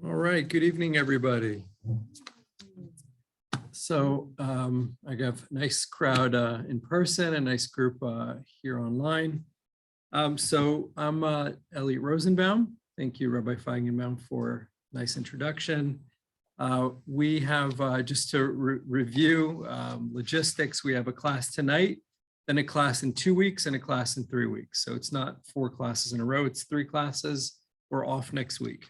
All right, good evening, everybody. So I got a nice crowd in person, a nice group here online. So I'm Elliot Rosenbaum. Thank you, Rabbi Feigenbaum, for a nice introduction. We have, just to review logistics, we have a class tonight, then a class in 2 weeks, and a class in 3 weeks. So it's not 4 classes in a row, it's 3 classes. We're off next week.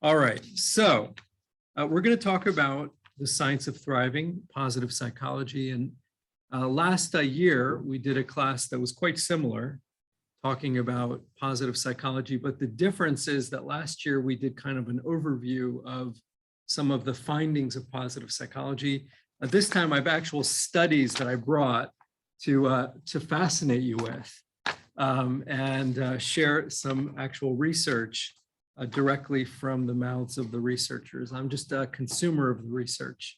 All right, so we're going to talk about the science of thriving, positive psychology. And last year, we did a class that was quite similar, talking about positive psychology. But the difference is that last year, we did kind of an overview of some of the findings of positive psychology. This time, I have actual studies that I brought to fascinate you with and share some actual research directly from the mouths of the researchers. I'm just a consumer of the research.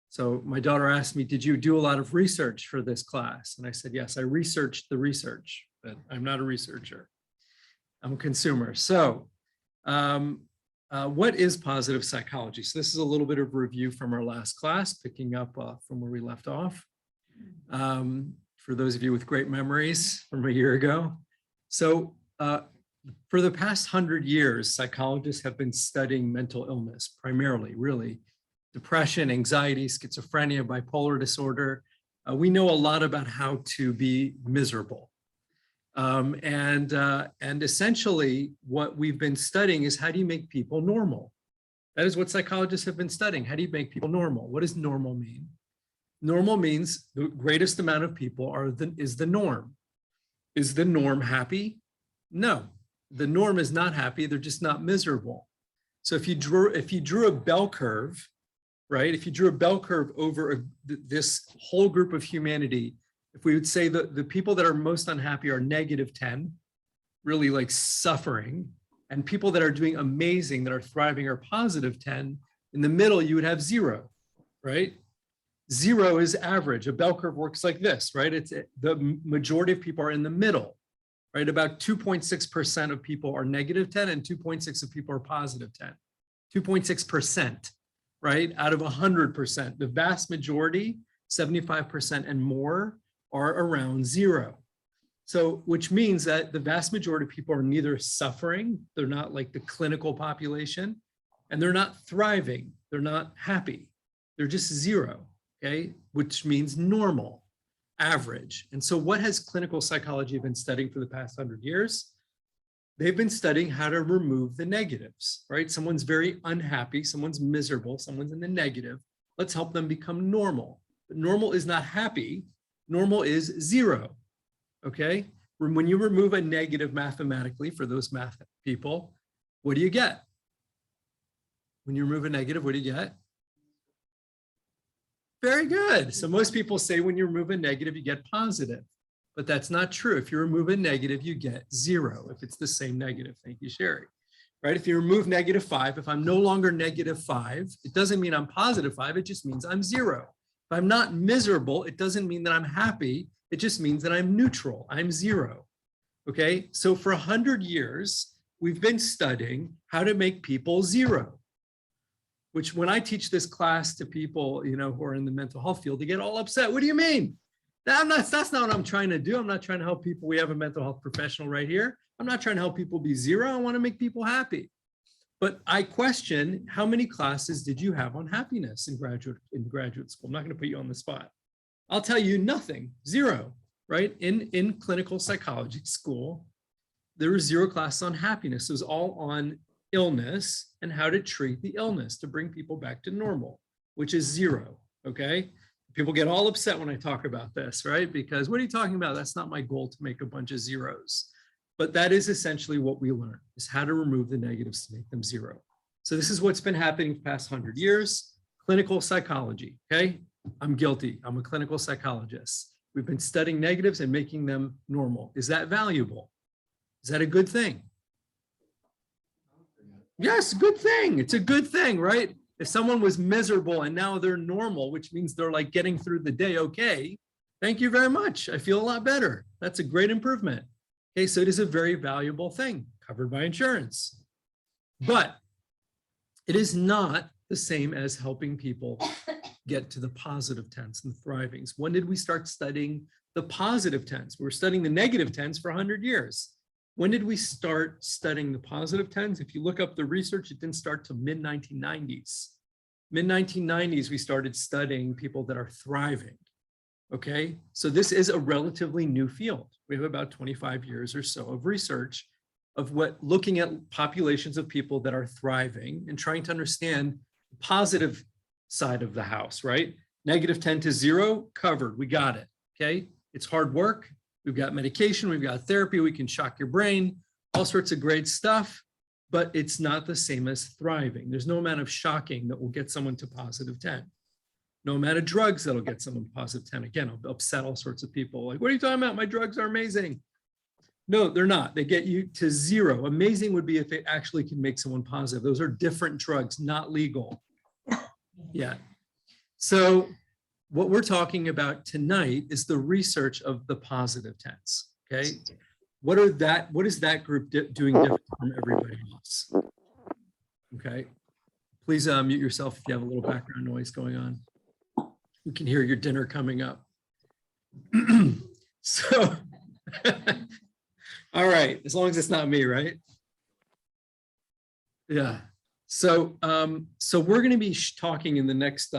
So my daughter asked me, did you do a lot of research for this class? And I said, yes, I researched the research, but I'm not a researcher. I'm a consumer. So what is positive psychology? So this is a little bit of review from our last class, picking up from where we left off. For those of you with great memories from a year ago. So for the past 100 years, psychologists have been studying mental illness, primarily, really, depression, anxiety, schizophrenia, bipolar disorder. We know a lot about how to be miserable. And essentially, what we've been studying is how do you make people normal? That is what psychologists have been studying. How do you make people normal? What does normal mean? Normal means the greatest amount of people is the norm. Is the norm happy? No. The norm is not happy, they're just not miserable. So if you drew a bell curve, right? If you drew a bell curve over this whole group of humanity, if we would say that the people that are most unhappy are -10, really like suffering, and people that are doing amazing, that are thriving, are +10, in the middle you would have 0, right? 0 is average. A bell curve works like this, right? The majority of people are in the middle. Right, about 2.6% of people are -10 and 2.6% of people are +10. 2.6%, right, out of 100%. The vast majority, 75% and more, are around 0. So, which means that the vast majority of people are neither suffering, they're not like the clinical population, and they're not thriving, they're not happy. They're just 0, okay, which means normal. Average. And so what has clinical psychology been studying for the past 100 years? They've been studying how to remove the negatives, right? Someone's very unhappy, someone's miserable, someone's in the negative. Let's help them become normal. But normal is not happy. Normal is 0, okay? When you remove a negative mathematically, for those math people, what do you get? When you remove a negative, what do you get? Very good. So most people say when you remove a negative, you get positive, but that's not true. If you remove a negative, you get 0 if it's the same negative. Thank you, Sherry. Right? If you remove -5, if I'm no longer -5, it doesn't mean I'm +5. It just means I'm 0. If I'm not miserable, it doesn't mean that I'm happy. It just means that I'm neutral. I'm 0. Okay. So for 100 years, we've been studying how to make people 0. Which when I teach this class to people, you know, who are in the mental health field, they get all upset. What do you mean? That's not what I'm trying to do. I'm not trying to help people. We have a mental health professional right here. I'm not trying to help people be 0. I want to make people happy. But I question, how many classes did you have on happiness in graduate school? I'm not going to put you on the spot. I'll tell you nothing, 0, right? In clinical psychology school, there were 0 classes on happiness. It was all on illness and how to treat the illness to bring people back to normal, which is 0, okay? People get all upset when I talk about this, right? Because what are you talking about? That's not my goal to make a bunch of 0s. But that is essentially what we learn, is how to remove the negatives to make them 0. So this is what's been happening the past 100 years, clinical psychology, okay? I'm guilty, I'm a clinical psychologist. We've been studying negatives and making them normal. Is that valuable? Is that a good thing? Yes, good thing. It's a good thing, right? If someone was miserable and now they're normal, which means they're like getting through the day okay, thank you very much. I feel a lot better. That's a great improvement. Okay, so it is a very valuable thing covered by insurance. But It is not the same as helping people get to the positive tense and thrivings. When did we start studying the positive tense? We were studying the negative tense for 100 years. When did we start studying the positive tense? If you look up the research, it didn't start till mid-1990s. Mid-1990s, we started studying people that are thriving. Okay, so this is a relatively new field. We have about 25 years or so of research of looking at populations of people that are thriving and trying to understand the positive side of the house, right? Negative 10 to 0, covered, we got it, okay? It's hard work, we've got medication, we've got therapy, we can shock your brain, all sorts of great stuff, but it's not the same as thriving. There's no amount of shocking that will get someone to positive 10. No amount of drugs that'll get someone to positive 10. Again, I'll upset all sorts of people. Like, what are you talking about? My drugs are amazing. No, they're not. They get you to 0. Amazing would be if it actually can make someone positive. Those are different drugs, not legal. Yeah. So what we're talking about tonight is the research of the positive tense. Okay. What is that group doing different from everybody else? Okay. Please mute yourself if you have a little background noise going on. You can hear your dinner coming up. So, all right, as long as it's not me, right? Yeah. So, we're going to be talking in the next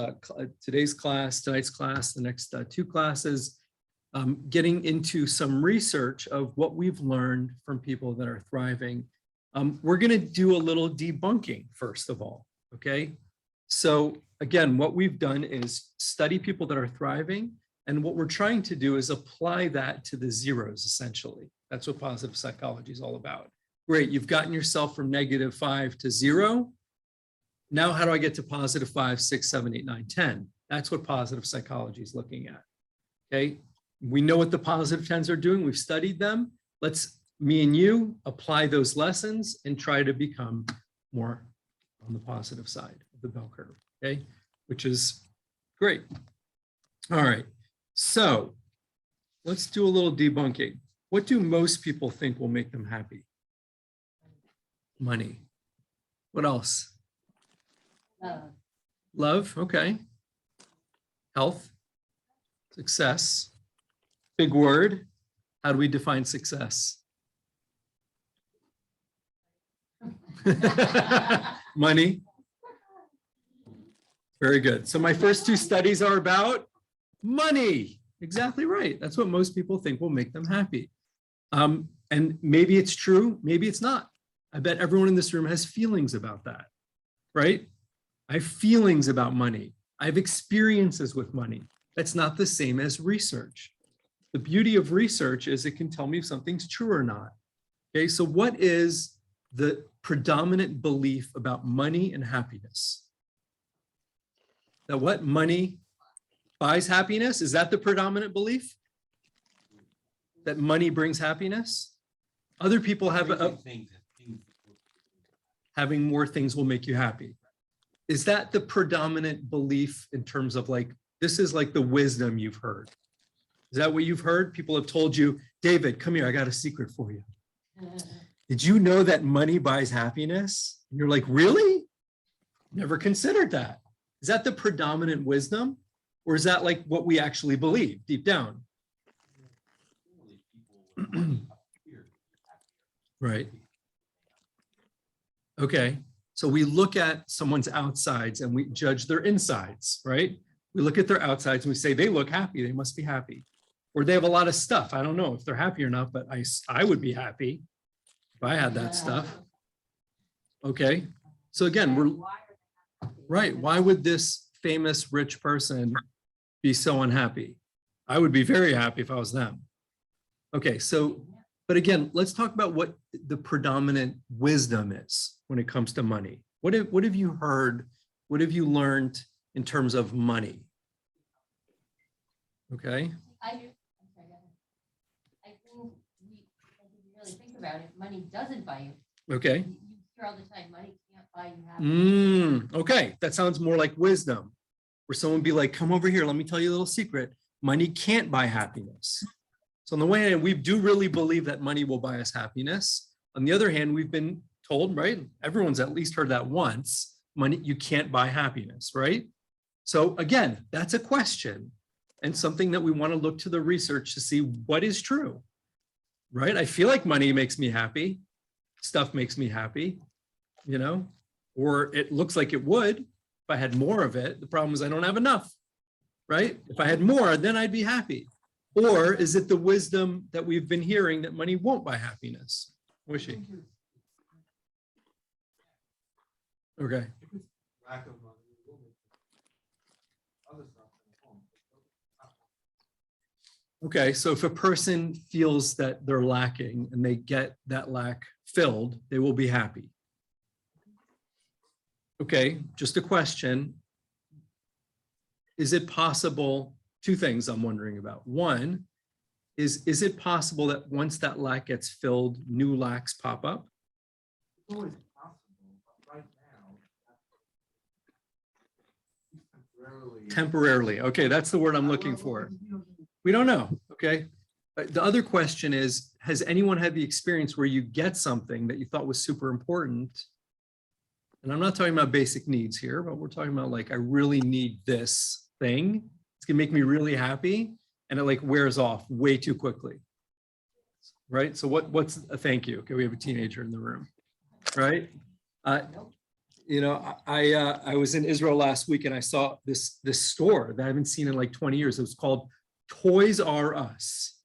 tonight's class, the next 2 classes, getting into some research of what we've learned from people that are thriving. We're going to do a little debunking first of all. Okay. So again, what we've done is study people that are thriving, and what we're trying to do is apply that to the zeros, essentially. That's what positive psychology is all about. Great, you've gotten yourself from -5 to 0. Now, how do I get to positive 5, 6, 7, 8, 9, 10? That's what positive psychology is looking at. Okay, we know what the positive 10s are doing. We've studied them. Let's, me and you, apply those lessons and try to become more on the positive side of the bell curve, okay? Which is great. All right, so let's do a little debunking. What do most people think will make them happy? Money. What else? Love, okay. Health, success, big word. How do we define success? Money. Very good. So my first 2 studies are about money. Exactly right. That's what most people think will make them happy. And maybe it's true, maybe it's not. I bet everyone in this room has feelings about that, right? I have feelings about money. I have experiences with money. That's not the same as research. The beauty of research is it can tell me if something's true or not. Okay, so what is the predominant belief about money and happiness? That what? Money buys happiness? Is that the predominant belief? That money brings happiness? Other people have having more things will make you happy. Is that the predominant belief in terms of like, this is like the wisdom you've heard? Is that what you've heard? People have told you, David, come here, I got a secret for you. Did you know that money buys happiness? And you're like, really? Never considered that. Is that the predominant wisdom? Or is that like what we actually believe deep down? Right. Okay. So we look at someone's outsides and we judge their insides, right? We look at their outsides and we say, they look happy, they must be happy. Or they have a lot of stuff. I don't know if they're happy or not, but I would be happy if I had that stuff. Okay. So again, we're right. Why would this famous rich person be so unhappy? I would be very happy if I was them. Okay. So, but again, let's talk about what the predominant wisdom is when it comes to money. What have you heard? What have you learned in terms of money? Okay. I think if you really think about it, money doesn't buy you. Okay. You hear all the time, money can't buy you happiness. Okay, that sounds more like wisdom, where someone would be like, come over here, let me tell you a little secret. Money can't buy happiness. So on the one hand, we do really believe that money will buy us happiness. On the other hand, we've been told, right? Everyone's at least heard that once, money, you can't buy happiness, right? So again, that's a question and something that we want to look to the research to see what is true, right? I feel like money makes me happy. Stuff makes me happy, you know, or it looks like it would if I had more of it. The problem is I don't have enough, right? If I had more, then I'd be happy. Or is it the wisdom that we've been hearing that money won't buy happiness? Wishy. Okay. Lack of money, will make other stuff in the home. Okay, so if a person feels that they're lacking and they get that lack filled, they will be happy. Okay, just a question. Is it possible, two things I'm wondering about. One, is it possible that once that lack gets filled, new lacks pop up? It's always possible, but right now, temporarily. Temporarily, okay, that's the word I'm looking for. We don't know, okay? The other question is, has anyone had the experience where you get something that you thought was super important? And I'm not talking about basic needs here, but we're talking about like, I really need this thing. It's gonna make me really happy. And it like wears off way too quickly. Right, so what's a thank you? Okay, we have a teenager in the room, right? You know, I was in Israel last week and I saw this store that I haven't seen in like 20 years. It was called Toys R Us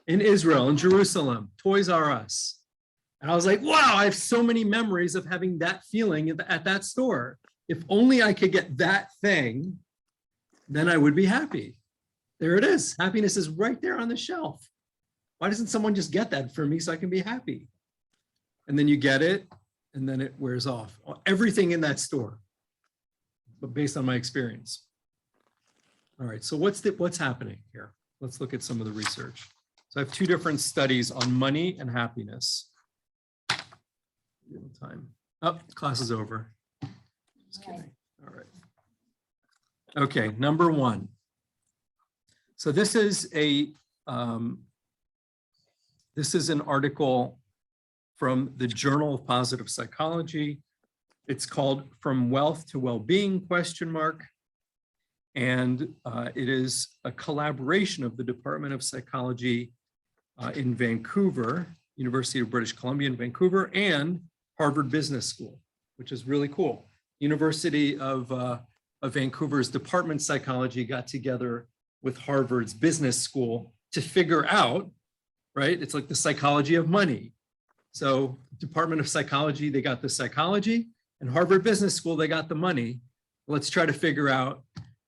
in Israel, in Jerusalem, Toys R Us. And I was like, wow, I have so many memories of having that feeling at that store. If only I could get that thing, then I would be happy. There it is. Happiness is right there on the shelf. Why doesn't someone just get that for me so I can be happy? And then you get it, and then it wears off. Everything in that store, but based on my experience. All right, so what's happening here? Let's look at some of the research. So I have two different studies on money and happiness. Time. Oh, class is over. Just kidding. All right. Okay, number one. So this is an article from the Journal of Positive Psychology. It's called From Wealth to Well-Being, ? And it is a collaboration of the Department of Psychology in Vancouver, University of British Columbia in Vancouver, and Harvard Business School, which is really cool. University of Vancouver's Department of Psychology got together with Harvard's Business School to figure out, right? It's like the psychology of money. So Department of Psychology, they got the psychology, and Harvard Business School, they got the money. Let's try to figure out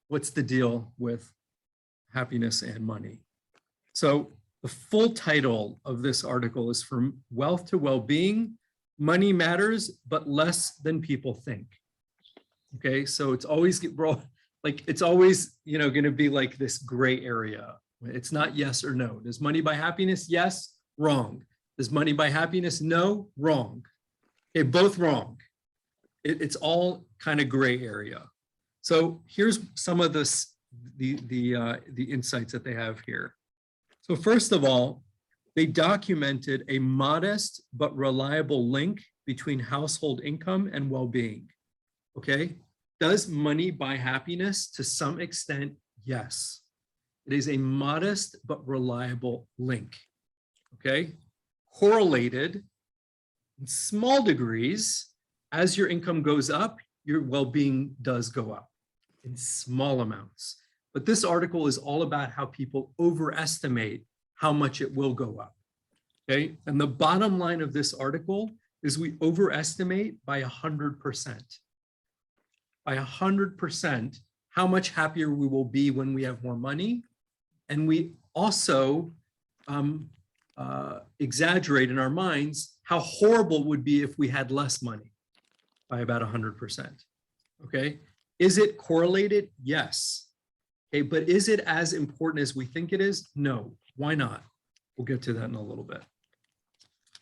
what's the deal with happiness and money. So the full title of this article is From Wealth to Well-Being, Money Matters, but Less Than People Think. Okay, so it's always it's always, you know, going to be like this gray area. It's not yes or no. Does money buy happiness? Yes, wrong. Does money buy happiness? No, wrong. Okay, both wrong. It's all kind of gray area. So here's some of the insights that they have here. So first of all, they documented a modest but reliable link between household income and well-being. Okay, does money buy happiness? To some extent, yes. It is a modest but reliable link. Okay, correlated in small degrees. As your income goes up, your well-being does go up in small amounts. But this article is all about how people overestimate how much it will go up. Okay, and the bottom line of this article is we overestimate by 100%. By 100%, how much happier we will be when we have more money. And we also exaggerate in our minds how horrible it would be if we had less money by about 100%. Okay, is it correlated? Yes. Okay, but is it as important as we think it is? No. Why not? We'll get to that in a little bit.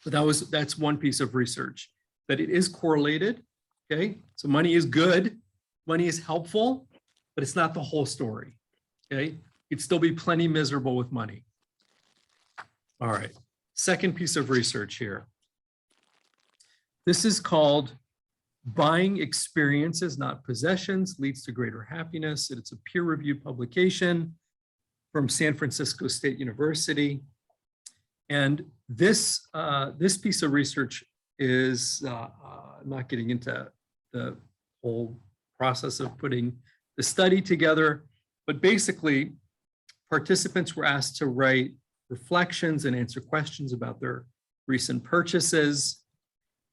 But that's one piece of research, that it is correlated. Okay, so money is good, money is helpful, but it's not the whole story. Okay, you'd still be plenty miserable with money. All right, second piece of research here. This is called Buying experiences, not possessions, leads to greater happiness. It's a peer-reviewed publication from San Francisco State University. And this piece of research is not getting into the whole process of putting the study together, but basically participants were asked to write reflections and answer questions about their recent purchases.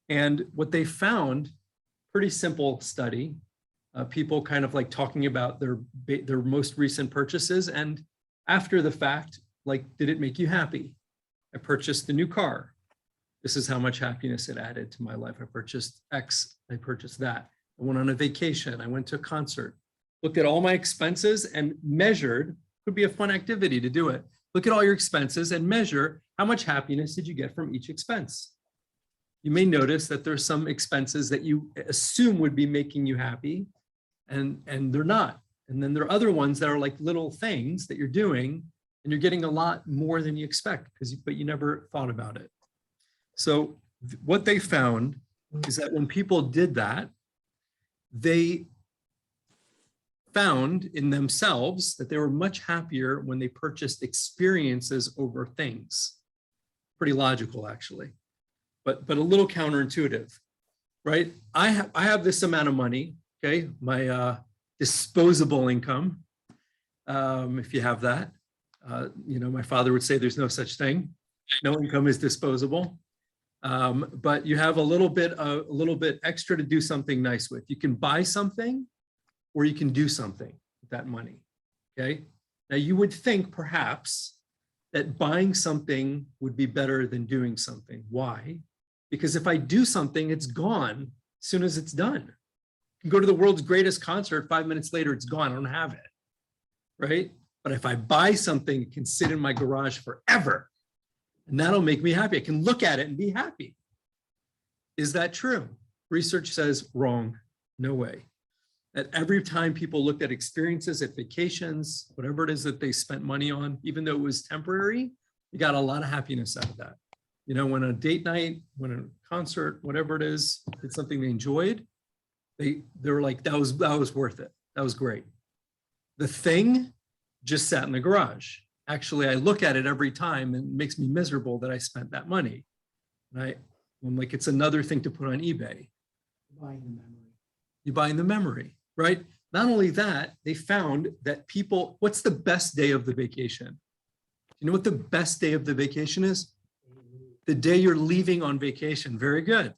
And what they found, pretty simple study, people kind of like talking about their most recent purchases, and after the fact, like, did it make you happy? I purchased a new car. This is how much happiness it added to my life. I purchased X, I purchased that. I went on a vacation, I went to a concert, looked at all my expenses and measured, could be a fun activity to do it. Look at all your expenses and measure how much happiness did you get from each expense. You may notice that there's some expenses that you assume would be making you happy and they're not. And then there are other ones that are like little things that you're doing and you're getting a lot more than you expect but you never thought about it. So what they found is that when people did that, they found in themselves that they were much happier when they purchased experiences over things. Pretty logical, actually, but a little counterintuitive, right? I have this amount of money, okay? My disposable income, if you have that. My father would say there's no such thing. No income is disposable. But you have a little bit extra to do something nice with. You can buy something or you can do something with that money, okay? Now you would think perhaps that buying something would be better than doing something. Why? Because if I do something, it's gone as soon as it's done. You can go to the world's greatest concert, 5 minutes later, it's gone, I don't have it, right? But if I buy something, it can sit in my garage forever. And that'll make me happy. I can look at it and be happy. Is that true? Research says wrong. No way. That every time people looked at experiences, at vacations, whatever it is that they spent money on, even though it was temporary, you got a lot of happiness out of that. When a date night, when a concert, whatever it is, it's something they enjoyed, they were like, that was worth it. That was great. The thing just sat in the garage. Actually, I look at it every time and it makes me miserable that I spent that money. And I'm like, it's another thing to put on eBay. Buying the memory. You buy in the memory, right? Not only that, they found that people, what's the best day of the vacation? You know what the best day of the vacation is? The day you're leaving on vacation. Very good.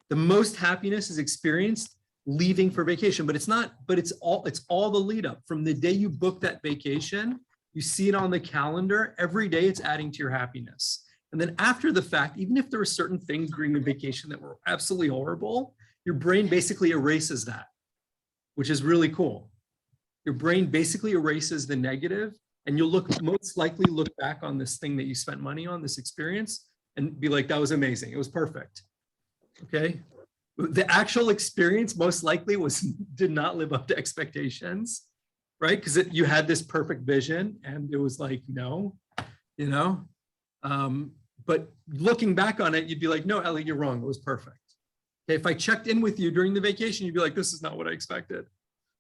The most happiness is experienced leaving for vacation, but it's all the lead up from the day you book that vacation. You see it on the calendar every day. It's adding to your happiness. And then after the fact, even if there were certain things during the vacation that were absolutely horrible, your brain basically erases that, which is really cool. Your brain basically erases the negative, and you'll most likely look back on this thing that you spent money on, this experience, and be like, that was amazing. It was perfect. Okay. The actual experience most likely did not live up to expectations, right? Because you had this perfect vision and it was like, no, but looking back on it, you'd be like, no, Ellie, you're wrong. It was perfect. Okay, if I checked in with you during the vacation, you'd be like, this is not what I expected.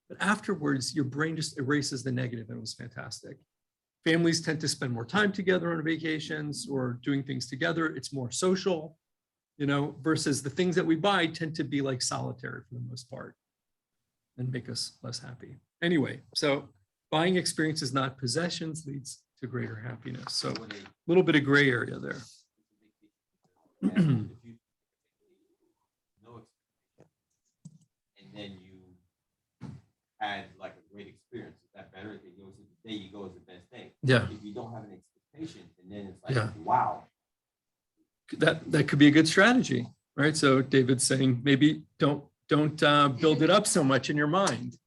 But afterwards, your brain just erases the negative and it was fantastic. Families tend to spend more time together on vacations or doing things together. It's more social, versus the things that we buy tend to be like solitary for the most part and make us less happy. Anyway, so buying experiences, not possessions, leads to greater happiness. So a little bit of gray area there. And then you had like a great experience. Is that better? If it goes to the day you go is the best day. Yeah. If you don't have an expectation, and then it's like, Yeah. wow. That could be a good strategy, right? So David's saying maybe don't build it up so much in your mind.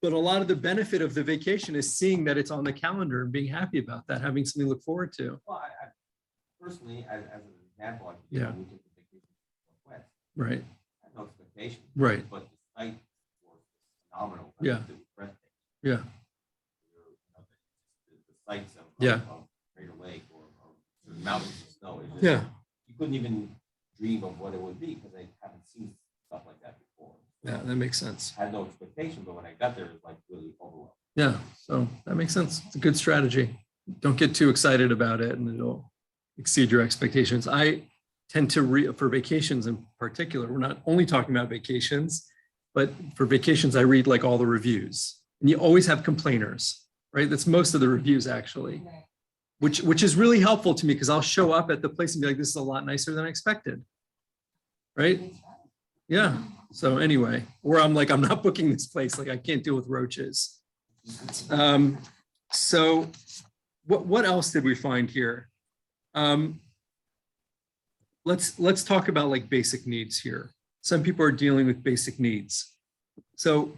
But a lot of the benefit of the vacation is seeing that it's on the calendar and being happy about that, having something to look forward to. Well, I personally, as an example, Yeah. we took the vacation to Northwest. Right. I had no expectation. Right. But the site was phenomenal. Yeah. It was breathtaking. Yeah. The sights of Yeah. Crater Lake or certain mountains of snow. It's just, Yeah. you couldn't even dream of what it would be because I haven't seen stuff like that before. Yeah, that makes sense. I had no expectation, but when I got there, it was like really overwhelming. Yeah, so that makes sense. It's a good strategy. Don't get too excited about it and it'll exceed your expectations. I tend to for vacations in particular, we're not only talking about vacations, but for vacations, I read like all the reviews, and you always have complainers, right? That's most of the reviews actually, which is really helpful to me because I'll show up at the place and be like, this is a lot nicer than I expected, right? Yeah. So anyway, where I'm like, I'm not booking this place. Like I can't deal with roaches. So what else did we find here? Let's talk about like basic needs here. Some people are dealing with basic needs. So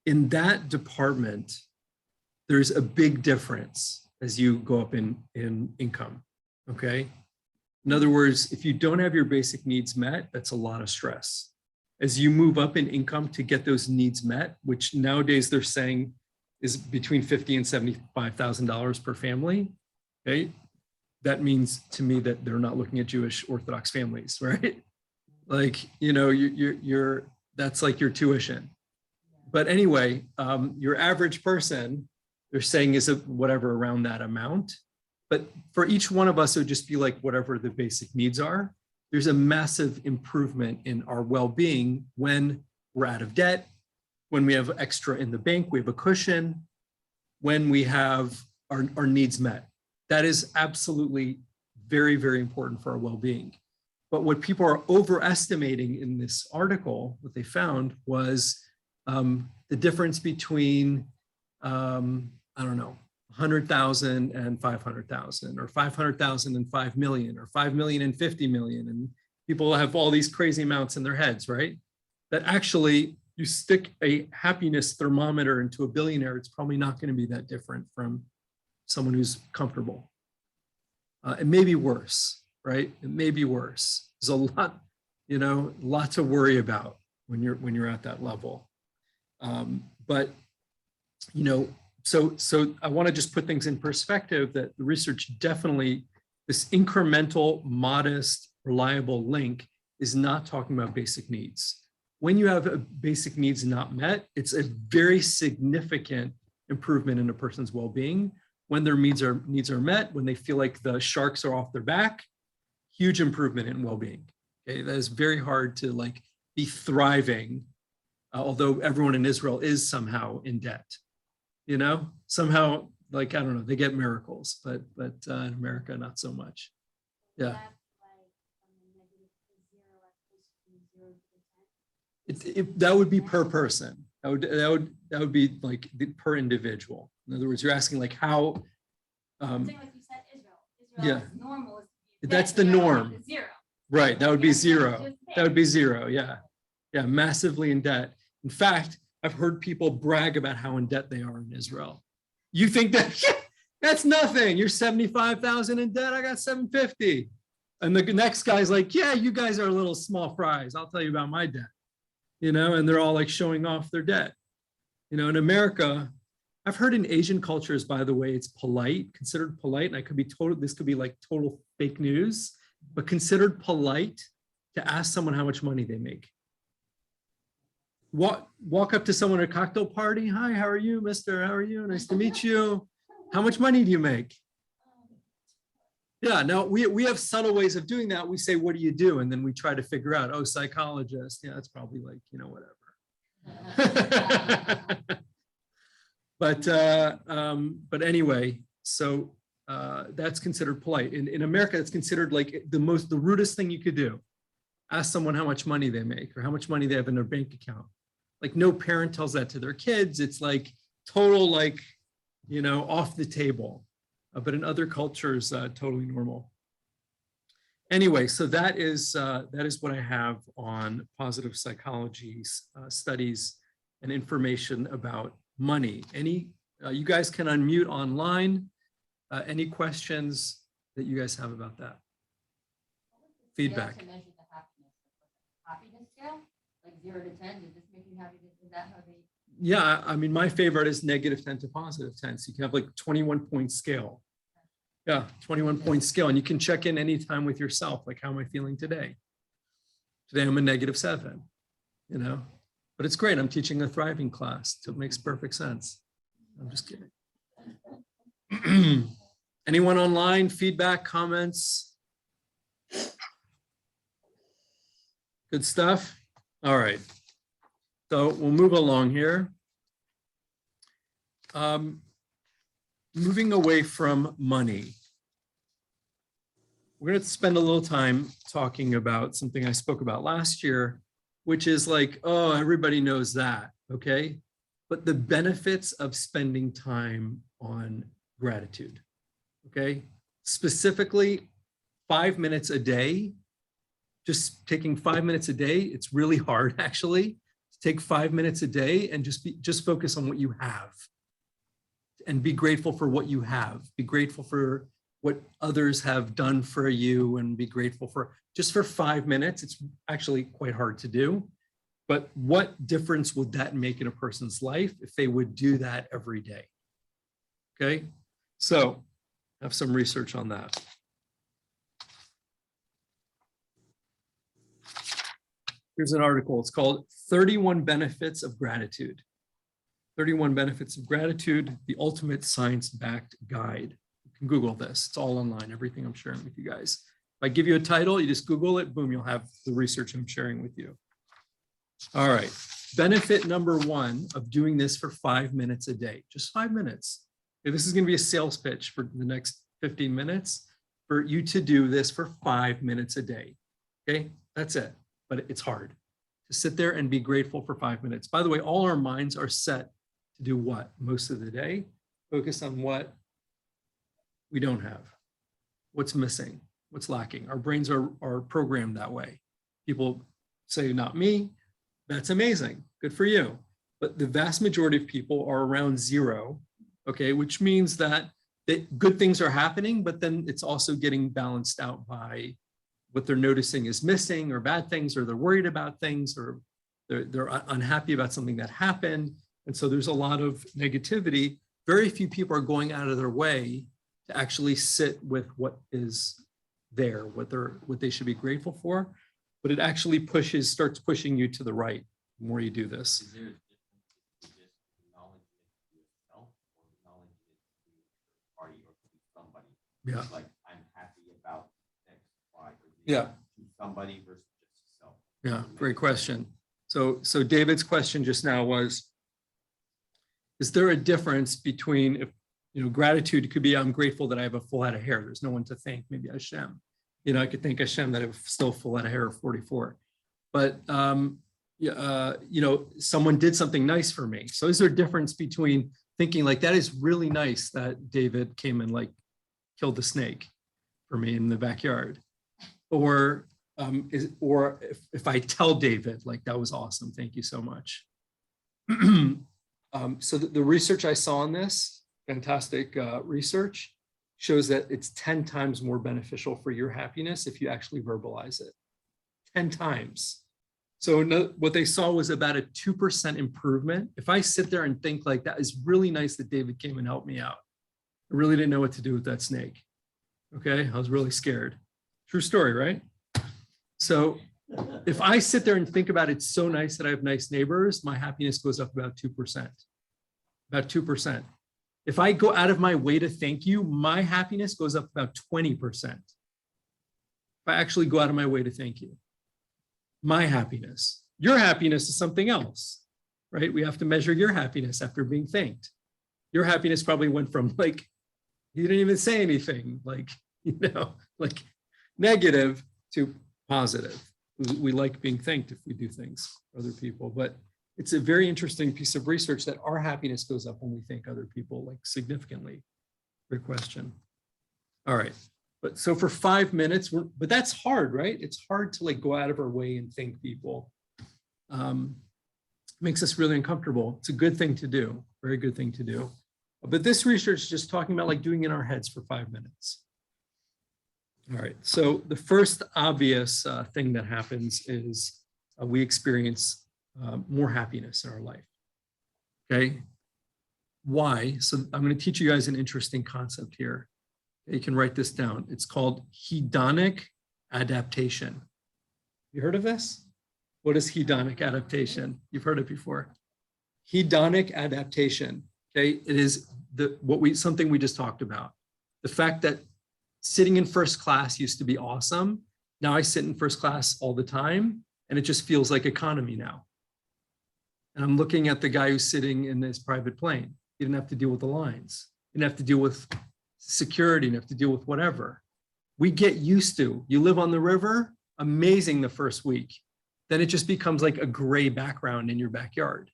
in that department, there's a big difference as you go up in income, okay? In other words, if you don't have your basic needs met, that's a lot of stress. As you move up in income to get those needs met, which nowadays they're saying is between $50,000 and $75,000 per family, okay? That means to me that they're not looking at Jewish Orthodox families, right? Like, you know, that's like your tuition. But anyway, your average person, they're saying is whatever around that amount. But for each one of us, it would just be like whatever the basic needs are. There's a massive improvement in our well-being when we're out of debt, when we have extra in the bank, we have a cushion, when we have our needs met. That is absolutely very, very important for our well-being. But what people are overestimating in this article, what they found was the difference between, I don't know, 100,000 and 500,000, or 500,000 and 5 million, or 5 million and 50 million. And people have all these crazy amounts in their heads, right? That actually you stick a happiness thermometer into a billionaire, it's probably not going to be that different from someone who's comfortable. It may be worse, right? It may be worse. There's a lot, you know, lot to worry about when you're at that level. But, you know, so I want to just put things in perspective that the research definitely, this incremental, modest, reliable link is not talking about basic needs. When you have basic needs not met, it's a very significant improvement in a person's well-being. When their needs are met, when they feel like the sharks are off their back, huge improvement in well-being. Okay, that is very hard to like be thriving, although everyone in Israel is somehow in debt. You know, somehow, like, I don't know, they get miracles, but in America, not so much. Yeah. That would be per person. That would be like per individual. In other words, you're asking like how. Like you said, Israel Yeah. is normal. That's the norm. Zero. Right. That would be zero. That would be zero. Yeah. Yeah. Massively in debt. In fact, I've heard people brag about how in debt they are in Israel. You think that that's nothing. You're 75,000 in debt. I got 750. And the next guy's like, yeah, you guys are little small fries. I'll tell you about my debt. You know, and they're all like showing off their debt. You know, in America, I've heard in Asian cultures, by the way, it's polite, considered polite. And I could be this could be like total fake news, but considered polite to ask someone how much money they make. Walk up to someone at a cocktail party. Hi, how are you, mister? How are you? Nice to meet you. How much money do you make? Yeah, now we have subtle ways of doing that. We say, what do you do? And then we try to figure out, oh, psychologist. Yeah, that's probably like, you know, whatever. But anyway, so that's considered polite. In America, it's considered like the rudest thing you could do. Ask someone how much money they make or how much money they have in their bank account. Like no parent tells that to their kids. It's like total, like, you know, off the table. But in other cultures, totally normal. Anyway, so that is what I have on positive psychology studies and information about money. You guys can unmute online. Any questions that you guys have about that? Feedback. Happiness scale, like 0 to 10. Did this make you happy? Is that how they? Yeah, I mean, my favorite is -10 to +10. So you can have like 21-point scale. Yeah, 21-point scale. And you can check in anytime with yourself. Like, how am I feeling today? Today, I'm a -7. you know, but it's great. I'm teaching a thriving class, so it makes perfect sense. I'm just kidding. Anyone online, feedback, comments? Good stuff. All right. So we'll move along here. Moving away from money. We're going to spend a little time talking about something I spoke about last year, which is like, oh, everybody knows that, okay? But the benefits of spending time on gratitude, okay? Specifically, 5 minutes a day, just taking 5 minutes a day, it's really hard actually, to take 5 minutes a day and just focus on what you have and be grateful for what you have. Be grateful for what others have done for you and be grateful for just for 5 minutes. It's actually quite hard to do, but what difference would that make in a person's life if they would do that every day? Okay, so I have some research on that. Here's an article. It's called 31 Benefits of Gratitude. 31 Benefits of Gratitude, the Ultimate Science-Backed Guide. You can Google this. It's all online, everything I'm sharing with you guys. If I give you a title, you just Google it, boom, you'll have the research I'm sharing with you. All right. Benefit number one of doing this for 5 minutes a day, just 5 minutes. Okay, this is going to be a sales pitch for the next 15 minutes for you to do this for 5 minutes a day. Okay, that's it. But it's hard to sit there and be grateful for 5 minutes. By the way, all our minds are set to do what most of the day? Focus on what we don't have, what's missing, what's lacking. Our brains are programmed that way. People say, not me. That's amazing. Good for you. But the vast majority of people are around zero, okay, which means that good things are happening, but then it's also getting balanced out by what they're noticing is missing or bad things, or they're worried about things, or they're unhappy about something that happened. And so there's a lot of negativity. Very few people are going out of their way to actually sit with what is there, what they should be grateful for. But it actually starts pushing you to the right the more you do this. Is there a difference if you just acknowledge it to yourself or acknowledge it to your party or to somebody? Yeah. Like, I'm happy about X, Y, or Z. Yeah. To somebody versus just yourself. Yeah, great question. So David's question just now was, is there a difference between, if gratitude could be, I'm grateful that I have a full head of hair. There's no one to thank, maybe Hashem. I could thank Hashem that I have still full head of hair at 44. But someone did something nice for me. So is there a difference between thinking like, that is really nice that David came and like killed the snake for me in the backyard, or if I tell David like, that was awesome, thank you so much. So the research I saw on this, fantastic research, shows that it's 10 times more beneficial for your happiness if you actually verbalize it. 10 times. So what they saw was about a 2% improvement. If I sit there and think like, that is really nice that David came and helped me out. I really didn't know what to do with that snake. Okay, I was really scared. True story, right? So if I sit there and think about it's so nice that I have nice neighbors, my happiness goes up about 2%. About 2%. If I go out of my way to thank you, my happiness goes up about 20%. If I actually go out of my way to thank you, my happiness. Your happiness is something else, right? We have to measure your happiness after being thanked. Your happiness probably went from like, you didn't even say anything, like, like negative to positive. We like being thanked if we do things for other people, but it's a very interesting piece of research that our happiness goes up when we thank other people, like significantly. Great question. All right, but so for 5 minutes, but that's hard, right? It's hard to like go out of our way and thank people. Makes us really uncomfortable. It's a good thing to do, very good thing to do. But this research is just talking about like doing it in our heads for 5 minutes. All right, so the first obvious thing that happens is we experience more happiness in our life. Okay, why? So I'm going to teach you guys an interesting concept here. You can write this down. It's called hedonic adaptation. You heard of this? What is hedonic adaptation? You've heard it before. Hedonic adaptation, okay? It is something we just talked about. The fact that sitting in first class used to be awesome. Now I sit in first class all the time, and it just feels like economy now. And I'm looking at the guy who's sitting in this private plane. He didn't have to deal with the lines. He didn't have to deal with security, he didn't have to deal with whatever. We get used to, you live on the river, amazing the first week. Then it just becomes like a gray background in your backyard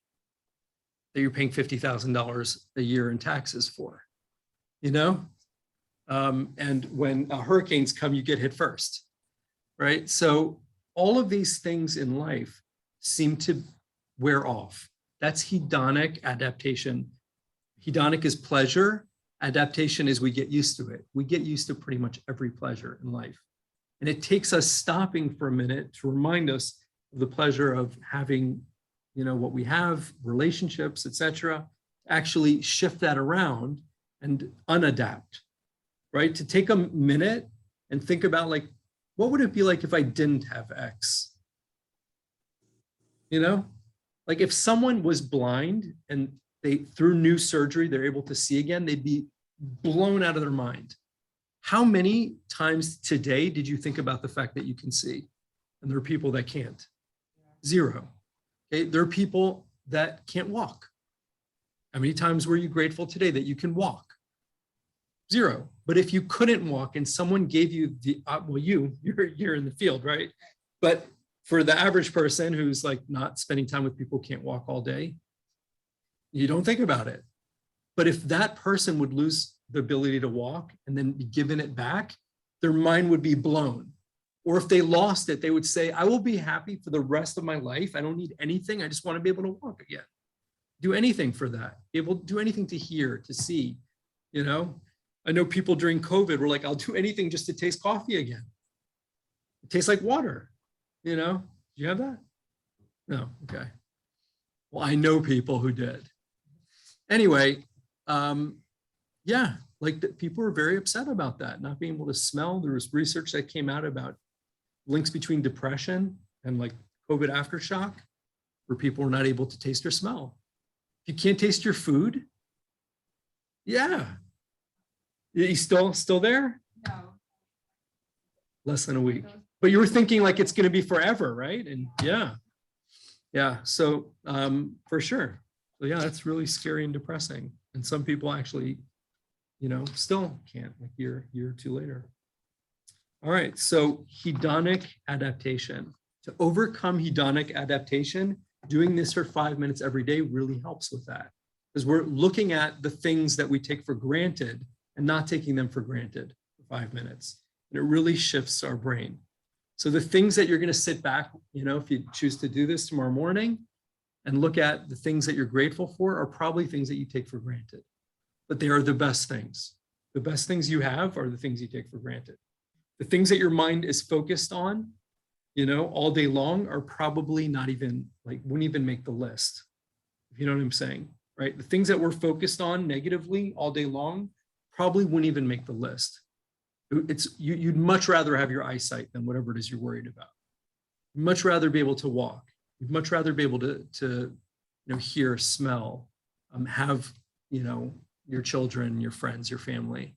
that you're paying $50,000 a year in taxes for, you know? And when hurricanes come, you get hit first, right? So all of these things in life seem to wear off. That's hedonic adaptation. Hedonic is pleasure. Adaptation is we get used to it. We get used to pretty much every pleasure in life. And it takes us stopping for a minute to remind us of the pleasure of having, you know, what we have, relationships, etc. Actually shift that around and unadapt, right? To take a minute and think about, like, what would it be like if I didn't have X? You know, like if someone was blind and they, through new surgery, they're able to see again, they'd be blown out of their mind. How many times today did you think about the fact that you can see? And there are people that can't. Zero. Okay, there are people that can't walk. How many times were you grateful today that you can walk? Zero. But if you couldn't walk and someone gave you the, well, you're in the field, right? But for the average person who's like not spending time with people who can't walk all day, you don't think about it. But if that person would lose the ability to walk and then be given it back, their mind would be blown. Or if they lost it, they would say, I will be happy for the rest of my life. I don't need anything. I just want to be able to walk again. Do anything for that. Be able to do anything to hear, to see, you know? I know people during COVID were like, I'll do anything just to taste coffee again. It tastes like water, you know? Do you have that? No, okay. Well, I know people who did. Anyway, yeah, like people were very upset about that, not being able to smell. There was research that came out about links between depression and like COVID aftershock, where people were not able to taste or smell. If you can't taste your food, yeah. You still there? No. Less than a week. But you were thinking like it's going to be forever, right? And yeah. So for sure. So yeah, that's really scary and depressing. And some people actually, you know, still can't, like year or two later. All right, so hedonic adaptation. To overcome hedonic adaptation, doing this for 5 minutes every day really helps with that. Because we're looking at the things that we take for granted and not taking them for granted for 5 minutes. And it really shifts our brain. So the things that you're going to sit back, you know, if you choose to do this tomorrow morning and look at the things that you're grateful for are probably things that you take for granted. But they are the best things. The best things you have are the things you take for granted. The things that your mind is focused on, you know, all day long are probably not even, like, wouldn't even make the list. If you know what I'm saying, right? The things that we're focused on negatively all day long probably wouldn't even make the list. You'd much rather have your eyesight than whatever it is you're worried about. You'd much rather be able to walk. You'd much rather be able to you know, hear, smell, have, you know, your children, your friends, your family.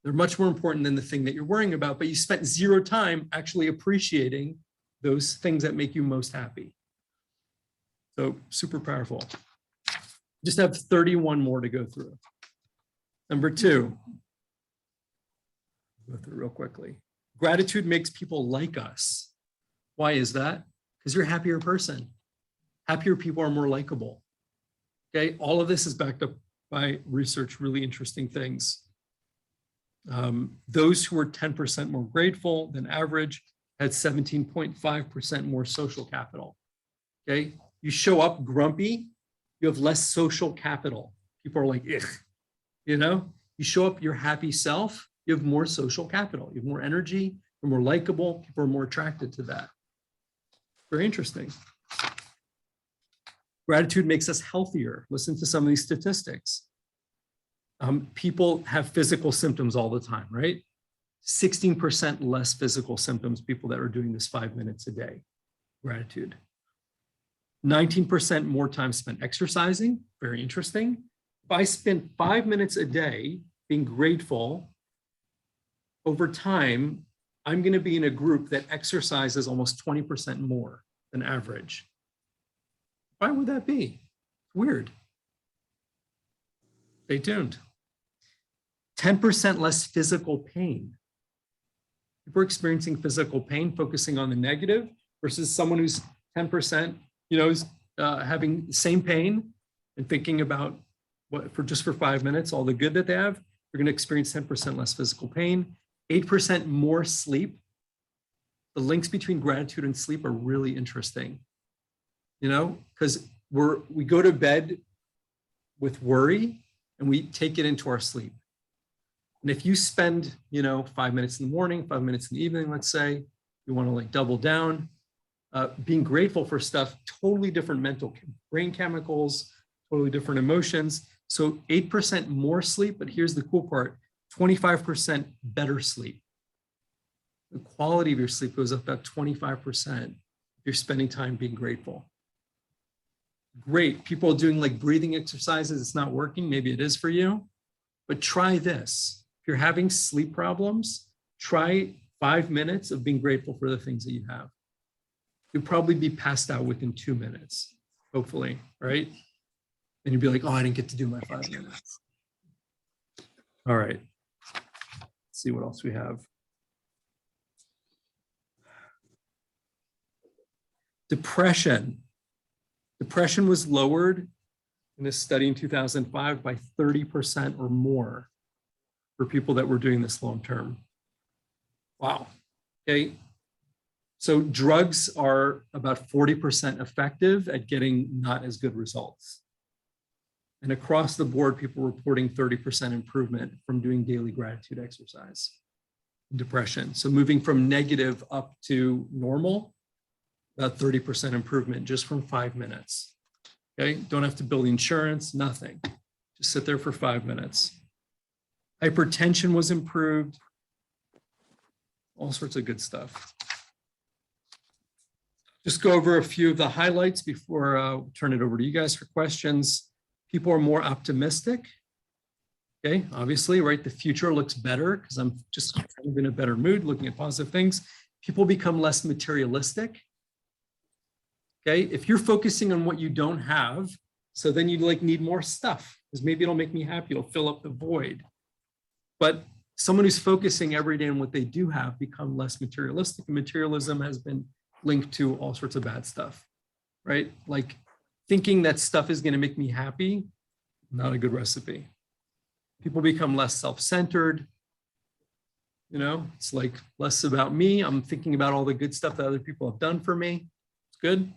They're much more important than the thing that you're worrying about, but you spent zero time actually appreciating those things that make you most happy. So super powerful. Just have 31 more to go through. Number 2, go through real quickly. Gratitude makes people like us. Why is that? Because you're a happier person. Happier people are more likable. Okay, all of this is backed up by research, really interesting things. Those who were 10% more grateful than average had 17.5% more social capital. Okay, you show up grumpy, you have less social capital. People are like, ugh, you know, you show up your happy self, you have more social capital, you have more energy, you're more likable, people are more attracted to that. Very interesting. Gratitude makes us healthier. Listen to some of these statistics. People have physical symptoms all the time, right? 16% less physical symptoms, people that are doing this 5 minutes a day. Gratitude. 19% more time spent exercising, very interesting. If I spent 5 minutes a day being grateful, over time, I'm going to be in a group that exercises almost 20% more than average. Why would that be? Weird. Stay tuned. 10% less physical pain. If we're experiencing physical pain, focusing on the negative versus someone who's 10%, is having the same pain and thinking about what for 5 minutes, all the good that they have, they're going to experience 10% less physical pain, 8% more sleep. The links between gratitude and sleep are really interesting, because we go to bed with worry and we take it into our sleep. And if you spend, 5 minutes in the morning, 5 minutes in the evening, let's say, you want to like double down, being grateful for stuff, totally different brain chemicals, totally different emotions. So 8% more sleep, but here's the cool part, 25% better sleep. The quality of your sleep goes up about 25% if you're spending time being grateful. Great, people are doing like breathing exercises, it's not working, maybe it is for you, but try this. If you're having sleep problems, try 5 minutes of being grateful for the things that you have. You'll probably be passed out within 2 minutes, hopefully, right? And you'd be like, oh, I didn't get to do my 5 minutes. All right, let's see what else we have. Depression. Depression was lowered in this study in 2005 by 30% or more for people that were doing this long term. Wow. Okay. So drugs are about 40% effective at getting not as good results. And across the board, people reporting 30% improvement from doing daily gratitude exercise. Depression. So moving from negative up to normal, about 30% improvement just from 5 minutes. Okay, don't have to build insurance, nothing. Just sit there for 5 minutes. Hypertension was improved. All sorts of good stuff. Just go over a few of the highlights before I turn it over to you guys for questions. People are more optimistic. Okay, obviously, right? The future looks better because I'm just in a better mood, looking at positive things. People become less materialistic. Okay, if you're focusing on what you don't have, so then you like need more stuff because maybe it'll make me happy, it'll fill up the void. But someone who's focusing every day on what they do have become less materialistic. And materialism has been linked to all sorts of bad stuff, right? Like thinking that stuff is going to make me happy, not a good recipe. People become less self-centered. It's like less about me. I'm thinking about all the good stuff that other people have done for me. It's good.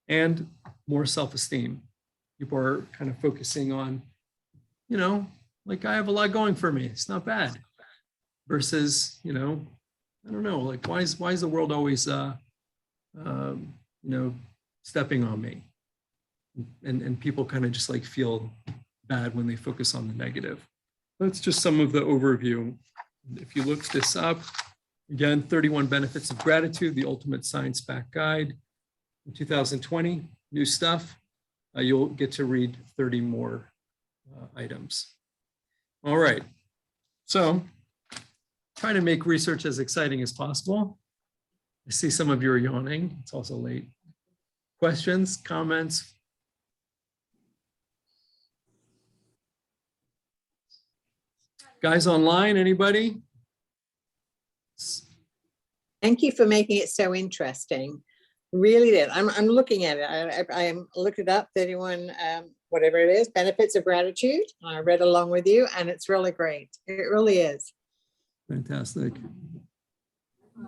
And more self-esteem. People are kind of focusing on, like I have a lot going for me. It's not bad. Versus, I don't know, like why is the world always, stepping on me? And people kind of just like feel bad when they focus on the negative. That's just some of the overview. If you look this up, again, 31 benefits of gratitude, the ultimate science-backed guide. In 2020, new stuff. You'll get to read 30 more items. All right. So try to make research as exciting as possible. I see some of you are yawning. It's also late. Questions, comments? Guys online, anybody? Thank you for making it so interesting. Really did. I'm looking at it. I looked it up, 31, whatever it is, benefits of gratitude. I read along with you and it's really great. It really is. Fantastic.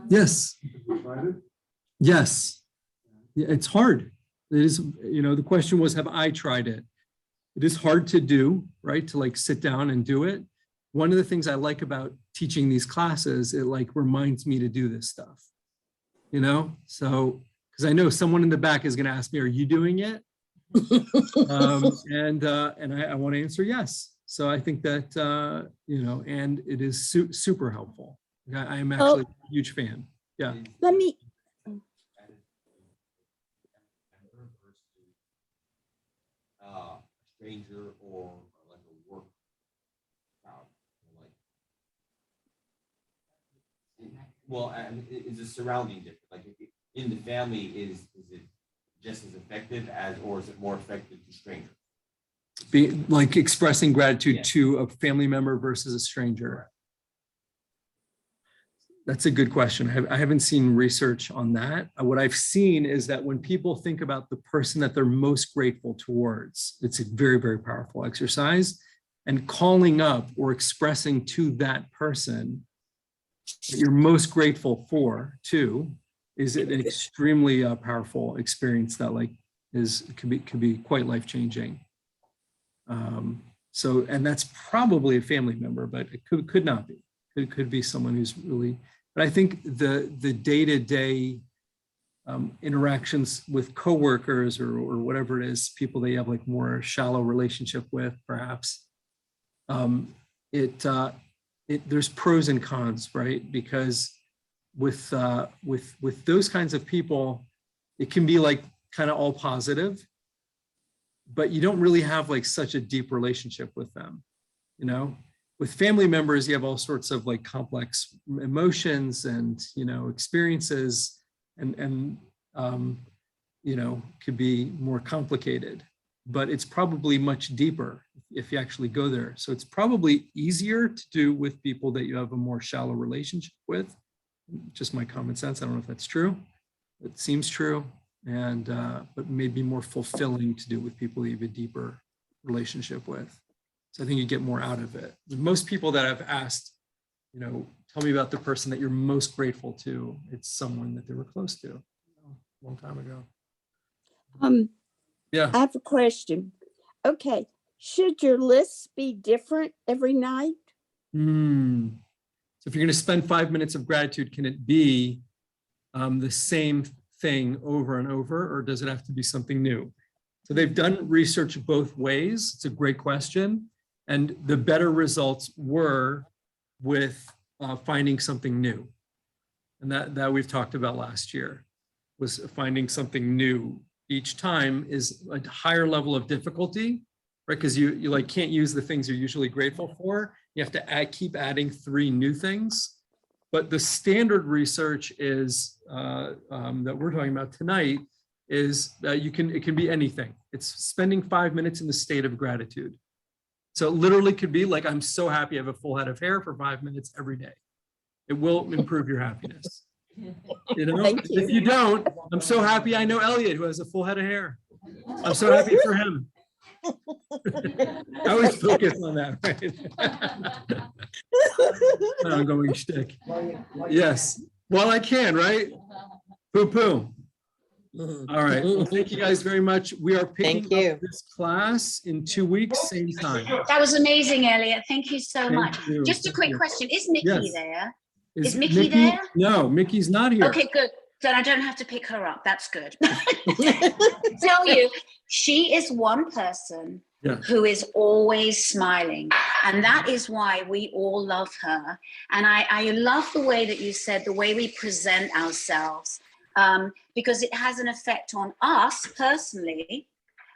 Yes. Yes. Yeah, it's hard. It is, the question was, have I tried it? It is hard to do, right? To like sit down and do it. One of the things I like about teaching these classes, it like reminds me to do this stuff, so, because I know someone in the back is going to ask me, are you doing it? And I want to answer yes. So I think that, and it is super helpful. I am actually a huge fan. Yeah. Let me, stranger or like a work crowd? Like, well, and is the surrounding different? Like in the family, is it just as effective as, or is it more effective to strangers? Be like expressing gratitude Yeah. to a family member versus a stranger. That's a good question. I haven't seen research on that. What I've seen is that when people think about the person that they're most grateful towards, it's a very, very powerful exercise. And calling up or expressing to that person that you're most grateful for too is an extremely powerful experience that like could be quite life-changing. So, and that's probably a family member, but it could not be. It could be someone who's really, but I think the day-to-day interactions with coworkers or whatever it is, people that you have like more shallow relationship with, perhaps, there's pros and cons, right? Because with those kinds of people, it can be like kind of all positive, but you don't really have like such a deep relationship with them, you know? With family members, you have all sorts of like complex emotions and, you know, experiences and you know, could be more complicated, but it's probably much deeper if you actually go there. So it's probably easier to do with people that you have a more shallow relationship with. Just my common sense. I don't know if that's true. It seems true. And, but maybe more fulfilling to do with people you have a deeper relationship with. So I think you get more out of it. Most people that I've asked, you know, tell me about the person that you're most grateful to. It's someone that they were close to a long time ago. Yeah. I have a question. Okay, should your lists be different every night? So if you're going to spend 5 minutes of gratitude, can it be the same thing over and over, or does it have to be something new? So they've done research both ways. It's a great question. And the better results were with finding something new. And that we've talked about last year, was finding something new each time is a higher level of difficulty, right? Because you like can't use the things you're usually grateful for. You have to keep adding 3 new things. But the standard research is that we're talking about tonight is that it can be anything. It's spending 5 minutes in the state of gratitude. So it literally could be like, I'm so happy I have a full head of hair for 5 minutes every day. It will improve your happiness. You know, Thank you. if you don't, I'm so happy I know Elliot who has a full head of hair. I'm so happy for him. I always focus on that, right? An ongoing shtick. Yes. Well, I can, right? Poo-poo. All right. Well, thank you guys very much. We are Thank picking you. up this class in 2 weeks, same time. That was amazing, Elliot. Thank you so Thank much. you. Just a Thank uld you. question. Is Mickey Yes. there? Is Is Mickey there? No, Mickey's not here. Okay, good. Then I don't have to pick her up. That's good. Tell you, she is one person Yeah. who is always smiling. And that is why we all love her. And I love the way that you said, the way we present ourselves, because it has an effect on us personally,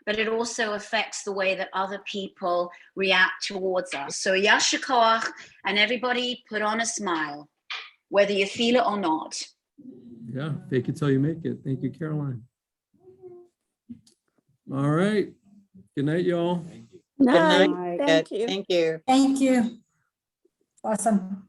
but it also affects the way that other people react towards us. So Yasher Koach, and everybody put on a smile, whether you feel it or not. Yeah, fake it till you make it. Thank you, Caroline. All right. Good night, y'all. No, Good night. thank you. Thank you. Thank you. Awesome.